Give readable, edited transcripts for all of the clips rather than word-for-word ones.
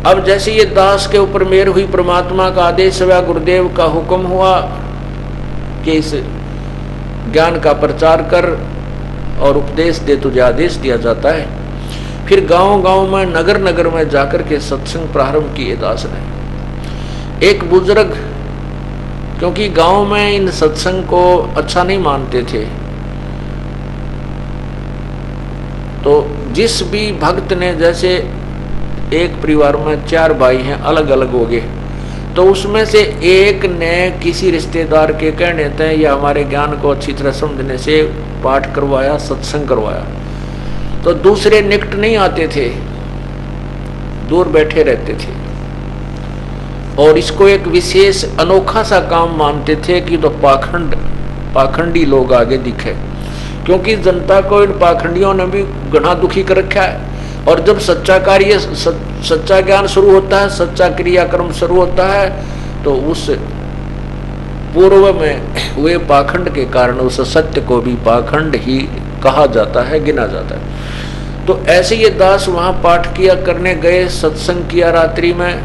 अब जैसे ये दास के ऊपर मेहर हुई, परमात्मा का आदेश हुआ, गुरुदेव का हुक्म हुआ कि इस ज्ञान का प्रचार कर और उपदेश दे, तुझे आदेश दिया जाता है। फिर गांव गांव में, नगर नगर में जाकर के सत्संग प्रारंभ किए दास ने। एक बुजुर्ग, क्योंकि गांव में इन सत्संग को अच्छा नहीं मानते थे, तो जिस भी भक्त ने, जैसे एक परिवार में 4 भाई हैं, अलग अलग हो गए, तो उसमें से एक ने किसी रिश्तेदार के कहने थे या हमारे ज्ञान को अच्छी तरह समझने से पाठ करवाया, सत्संग करवाया, तो दूसरे निकट नहीं आते थे, दूर बैठे रहते थे और इसको एक विशेष अनोखा सा काम मानते थे कि तो पाखंडी लोग आगे दिखे, क्योंकि जनता को इन पाखंडियों ने भी घना दुखी कर रखा है। और जब सच्चा कार्य, सच्चा ज्ञान शुरू होता है, सच्चा क्रियाक्रम शुरू होता है, तो उस पूर्व में हुए पाखंड के कारण उस सत्य को भी पाखंड ही कहा जाता है, गिना जाता है। तो ऐसे ये दास वहां पाठ किया करने गए, सत्संग किया रात्रि में।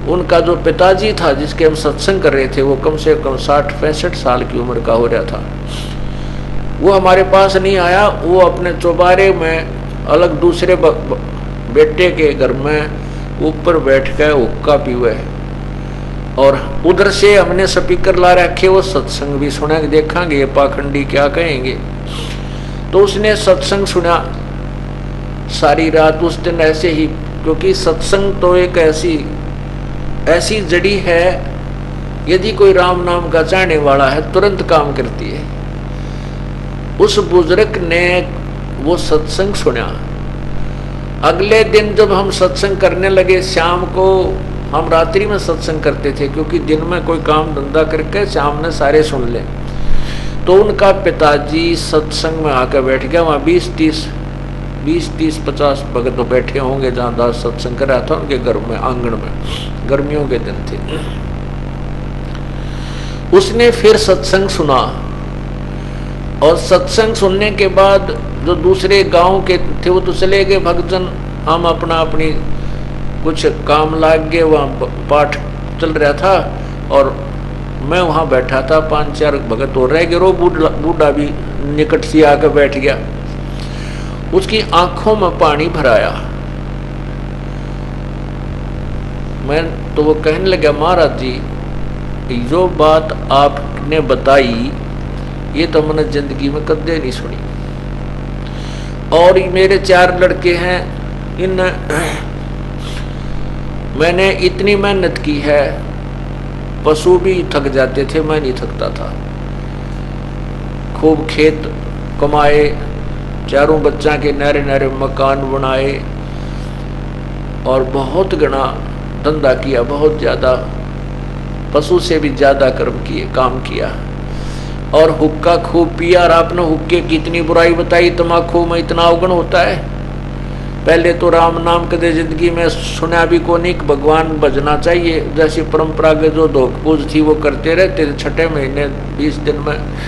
उनका जो पिताजी था जिसके हम सत्संग कर रहे थे, वो कम से कम 60-65 साल की उम्र का हो रहा था। वो हमारे पास नहीं आया, वो अपने चौबारे में अलग दूसरे बेटे के घर में ऊपर बैठ कर हुक्का पीवे, और उधर से हमने स्पीकर ला रखे, वो सत्संग भी सुना, देखेंगे ये पाखंडी क्या कहेंगे। तो उसने सत्संग सुना सारी रात उस दिन ऐसे ही, क्योंकि सत्संग तो एक ऐसी जड़ी है, यदि कोई राम नाम का चाहने वाला है तुरंत काम करती है। उस बुजुर्ग ने वो सत्संग सुना। अगले दिन जब हम सत्संग करने लगे, शाम को, हम रात्रि में सत्संग करते थे क्योंकि दिन में कोई काम धंधा करके शाम में सारे सुन ले, तो उनका पिताजी सत्संग में आकर बैठ गया। वहाँ 20-30-50 भगत तो बैठे होंगे जहाँ दास सत्संग कर रहा था उनके घर में, आंगन में, गर्मियों के दिन थे। उसने फिर सत्संग सुना, और सत्संग सुनने के बाद जो दूसरे गांव के थे वो तो चले गए भक्तजन, हम अपनी कुछ काम लाग गए। वहाँ पाठ चल रहा था और मैं वहाँ बैठा था, 5-4 भगत हो रह गए, रो बूढ़ा भी निकट से आकर बैठ गया। उसकी आंखों में पानी भराया। मैं तो वो कहने लगा, महाराज जी जो बात आपने बताई ये तो मैंने जिंदगी में कदे नहीं सुनी, और मेरे 4 लड़के हैं, इन मैंने इतनी मेहनत की है, पशु भी थक जाते थे, मैं नहीं थकता था। खूब खेत कमाए, 4 बच्चा के नरे नरे मकान बनाए, और बहुत घना धंधा किया, बहुत ज़्यादा, पशु से भी ज़्यादा काम किया, और हुक्का खूब पिया। और आपने हुक्के की इतनी बुराई बताई, तम्बाकू में इतना अवगुण होता है। पहले तो राम नाम कदे जिंदगी में सुना भी को नहीं, भगवान भजना चाहिए, जैसी परंपरा के जो धोख पूज थी वो करते रहते थे। 6ठे महीने 20 दिन में